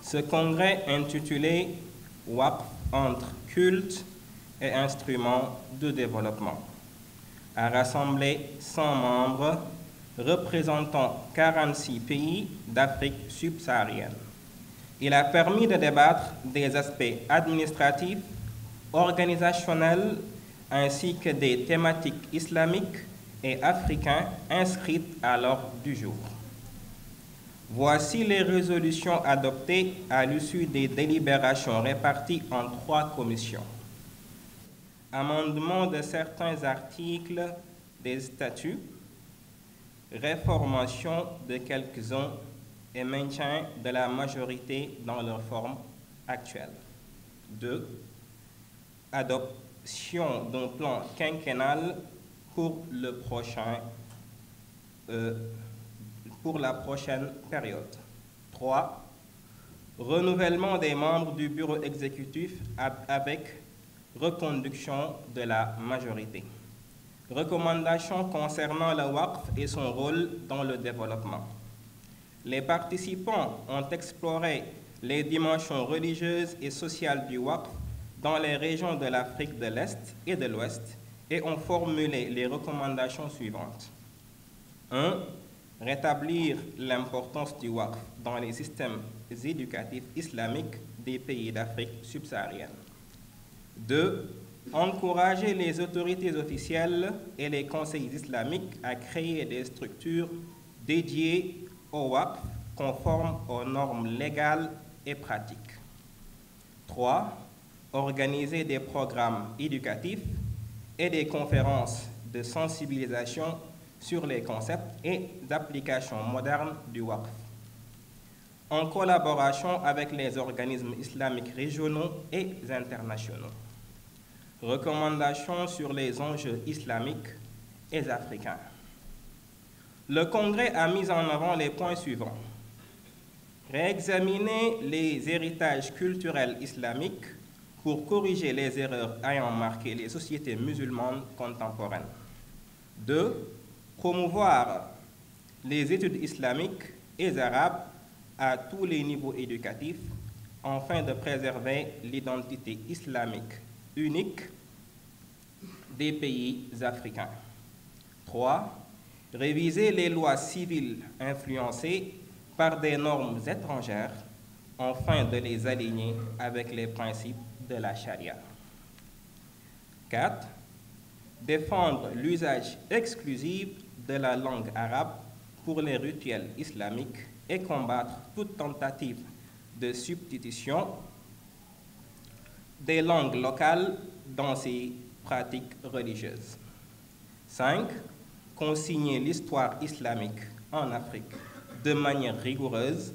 Ce congrès intitulé WAQF entre culte et instruments de développement a rassemblé 100 membres représentant 46 pays d'Afrique subsaharienne. Il a permis de débattre des aspects administratifs, organisationnels, ainsi que des thématiques islamiques et africaines inscrites à l'ordre du jour. Voici les résolutions adoptées à l'issue des délibérations réparties en 3 commissions. Amendement de certains articles des statuts, réformation de quelques-uns et maintien de la majorité dans leur forme actuelle. 2. Adoption d'un plan quinquennal pour la prochaine période. 3. Renouvellement des membres du bureau exécutif avec reconduction de la majorité. Recommandations concernant le WAQF et son rôle dans le développement. Les participants ont exploré les dimensions religieuses et sociales du WAQF dans les régions de l'Afrique de l'Est et de l'Ouest et ont formulé les recommandations suivantes. 1. Rétablir l'importance du WAQF dans les systèmes éducatifs islamiques des pays d'Afrique subsaharienne. 2. Encourager les autorités officielles et les conseils islamiques à créer des structures dédiées au WAQF conformes aux normes légales et pratiques. 3. Organiser des programmes éducatifs et des conférences de sensibilisation sur les concepts et applications modernes du WAQF, en collaboration avec les organismes islamiques régionaux et internationaux. Recommandations sur les enjeux islamiques et africains. Le Congrès a mis en avant les points suivants. Réexaminer les héritages culturels islamiques pour corriger les erreurs ayant marqué les sociétés musulmanes contemporaines. 2. Promouvoir les études islamiques et arabes à tous les niveaux éducatifs afin de préserver l'identité islamique unique des pays africains. 3. Réviser les lois civiles influencées par des normes étrangères afin de les aligner avec les principes de la charia. 4. Défendre l'usage exclusif de la langue arabe pour les rituels islamiques et combattre toute tentative de substitution des langues locales dans ces pratiques religieuses. 5. Consigner l'histoire islamique en Afrique de manière rigoureuse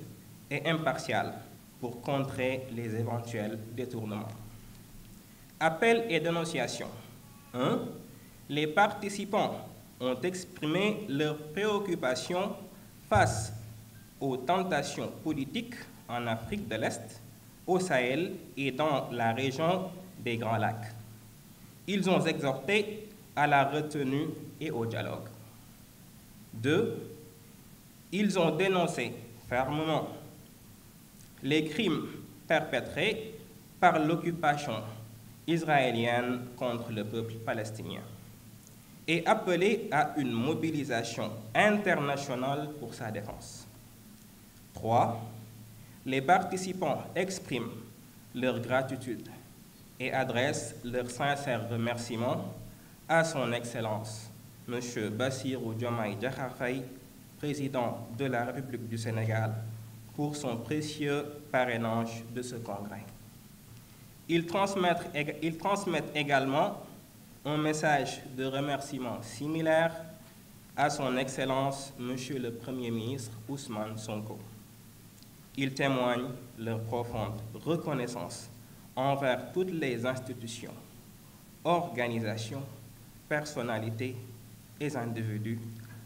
et impartiale pour contrer les éventuels détournements. Appel et dénonciation. 1. Les participants ont exprimé leurs préoccupations face aux tentations politiques en Afrique de l'Est, au Sahel et dans la région des Grands Lacs. Ils ont exhorté à la retenue et au dialogue. 2. Ils ont dénoncé fermement les crimes perpétrés par l'occupation israélienne contre le peuple palestinien et appelé à une mobilisation internationale pour sa défense. 3. Les participants expriment leur gratitude et adressent leurs sincères remerciements à son Excellence, M. Bassirou Diomaye Diakhar Faye, président de la République du Sénégal, pour son précieux parrainage de ce congrès. Ils transmettent également un message de remerciement similaire à son Excellence, M. le Premier ministre Ousmane Sonko. Ils témoignent leur profonde reconnaissance envers toutes les institutions, organisations, personnalités et individus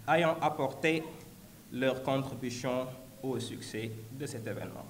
ayant apporté leur contribution au succès de cet événement.